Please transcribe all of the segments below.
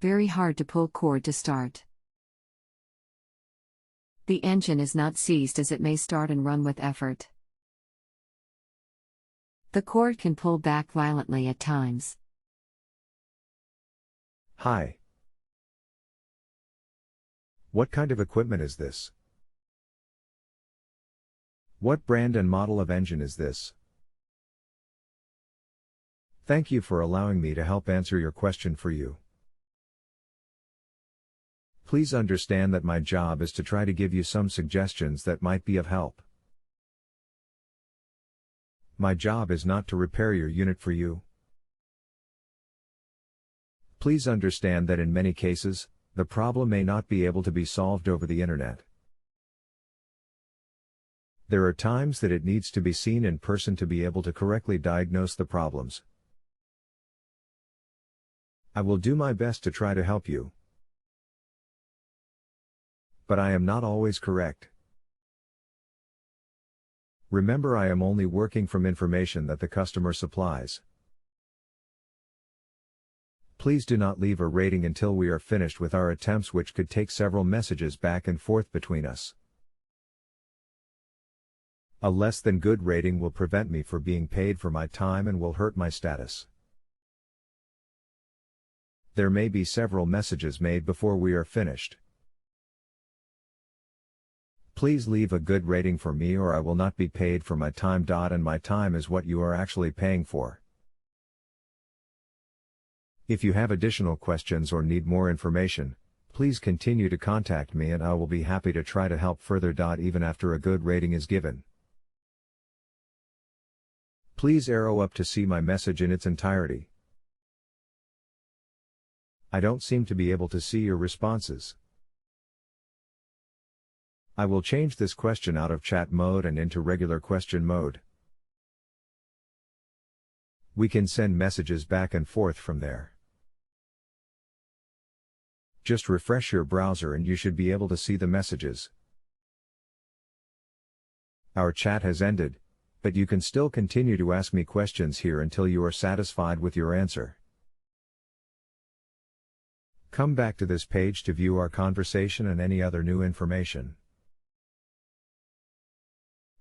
Very hard to pull cord to start. The engine is not seized as it may start and run with effort. The cord can pull back violently at times. Hi. What kind of equipment is this? What brand and model of engine is this? Thank you for allowing me to help answer your question for you. Please understand that my job is to try to give you some suggestions that might be of help. My job is not to repair your unit for you. Please understand that in many cases, the problem may not be able to be solved over the internet. There are times that it needs to be seen in person to be able to correctly diagnose the problems. I will do my best to try to help you. But I am not always correct. Remember, I am only working from information that the customer supplies. Please do not leave a rating until we are finished with our attempts, which could take several messages back and forth between us. A less than good rating will prevent me from being paid for my time and will hurt my status. There may be several messages made before we are finished. Please leave a good rating for me or I will not be paid for my time. And my time is what you are actually paying for. If you have additional questions or need more information, please continue to contact me and I will be happy to try to help further. Even after a good rating is given. Please arrow up to see my message in its entirety. I don't seem to be able to see your responses. I will change this question out of chat mode and into regular question mode. We can send messages back and forth from there. Just refresh your browser and you should be able to see the messages. Our chat has ended, but you can still continue to ask me questions here until you are satisfied with your answer. Come back to this page to view our conversation and any other new information.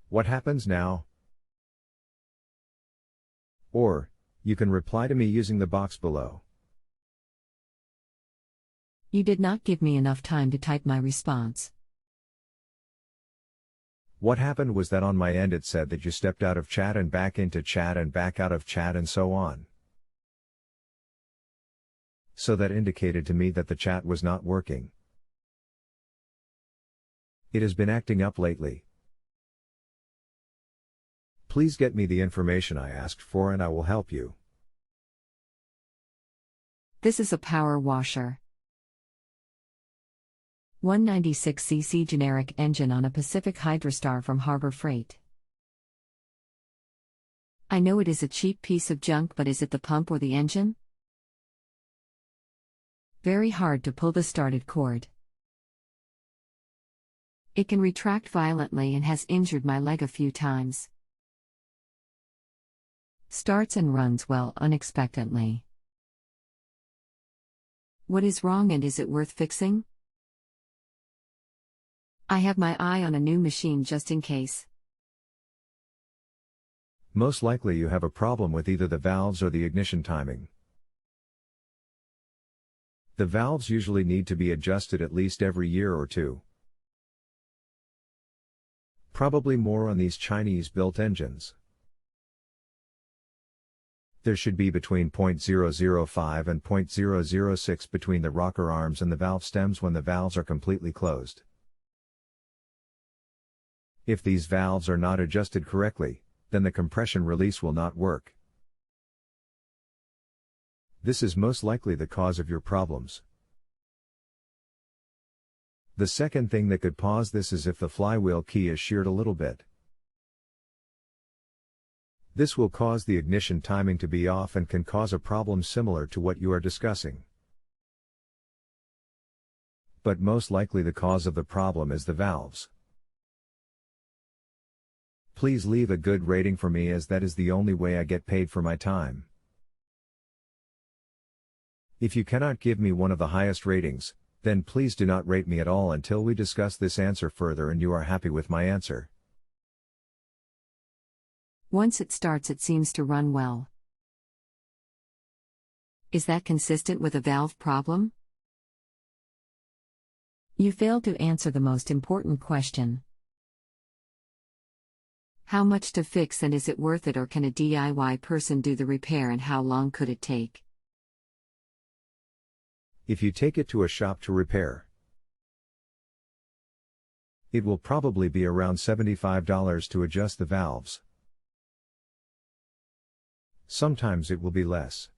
What happens now? Or, you can reply to me using the box below. You did not give me enough time to type my response. What happened was that on my end it said that you stepped out of chat and back into chat and back out of chat and so on. So that indicated to me that the chat was not working. It has been acting up lately. Please get me the information I asked for and I will help you. This is a power washer. 196cc generic engine on a Pacific hydrostar from Harbor Freight. I know it is a cheap piece of junk, but is it the pump or the engine? Very hard to pull the started cord. It can retract violently and has injured my leg a few times. Starts and runs well unexpectedly. What is wrong and is it worth fixing? I have my eye on a new machine just in case. Most likely you have a problem with either the valves or the ignition timing. The valves usually need to be adjusted at least every year or two. Probably more on these Chinese-built engines. There should be between 0.005 and 0.006 between the rocker arms and the valve stems when the valves are completely closed. If these valves are not adjusted correctly, then the compression release will not work. This is most likely the cause of your problems. The second thing that could cause this is if the flywheel key is sheared a little bit. This will cause the ignition timing to be off and can cause a problem similar to what you are discussing. But most likely the cause of the problem is the valves. Please leave a good rating for me as that is the only way I get paid for my time. If you cannot give me one of the highest ratings, then please do not rate me at all until we discuss this answer further and you are happy with my answer. Once it starts, it seems to run well. Is that consistent with a valve problem? You failed to answer the most important question. How much to fix, and is it worth it, or can a DIY person do the repair, and how long could it take? If you take it to a shop to repair, it will probably be around $75 to adjust the valves. Sometimes it will be less.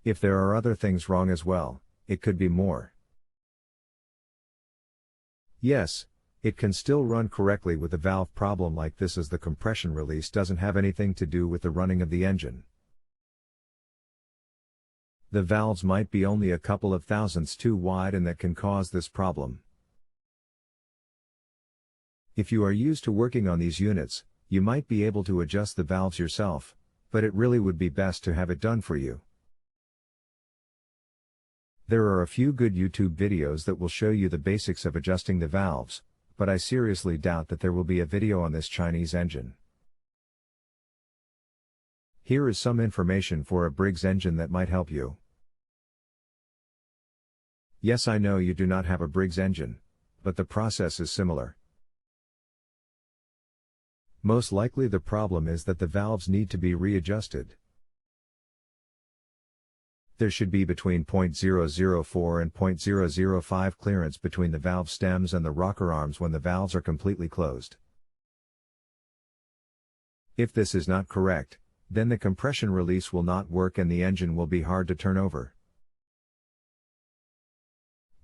If there are other things wrong as well, it could be more. Yes, it can still run correctly with a valve problem like this, as the compression release doesn't have anything to do with the running of the engine. The valves might be only a couple of thousandths too wide, and that can cause this problem. If you are used to working on these units, you might be able to adjust the valves yourself, but it really would be best to have it done for you. There are a few good YouTube videos that will show you the basics of adjusting the valves, but I seriously doubt that there will be a video on this Chinese engine. Here is some information for a BRIGGS engine that might help you. Yes, I know you do not have a BRIGGS engine, but the process is similar. Most likely the problem is that the valves need to be readjusted. There should be between 0.004 and 0.005 clearance between the valve stems and the rocker arms when the valves are completely closed. If this is not correct, then the compression release will not work and the engine will be hard to turn over.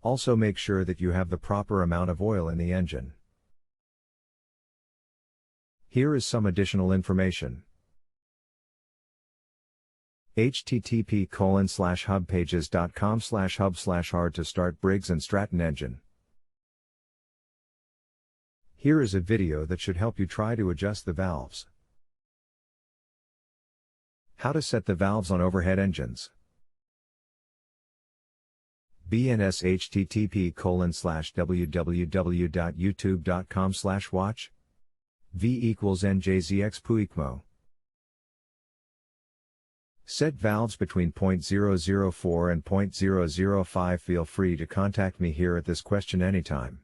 Also, make sure that you have the proper amount of oil in the engine. Here is some additional information. http://hubpages.com/hub/hard to start BRIGGS and Stratton engine. Here is a video that should help you try to adjust the valves. How to set the valves on overhead engines. BNS http://www.youtube.com/watch V = NJZX Puikmo. Set valves between 0.004 and 0.005. Feel free to contact me here at this question anytime.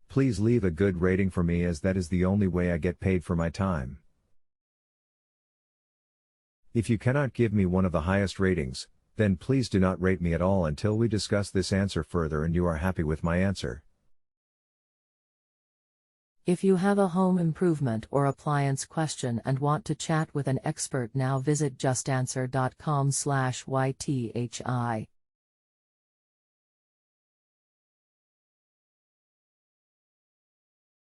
Please leave a good rating for me, as that is the only way I get paid for my time. If you cannot give me one of the highest ratings, then please do not rate me at all until we discuss this answer further and you are happy with my answer. If you have a home improvement or appliance question and want to chat with an expert now, visit JustAnswer.com/YTHI.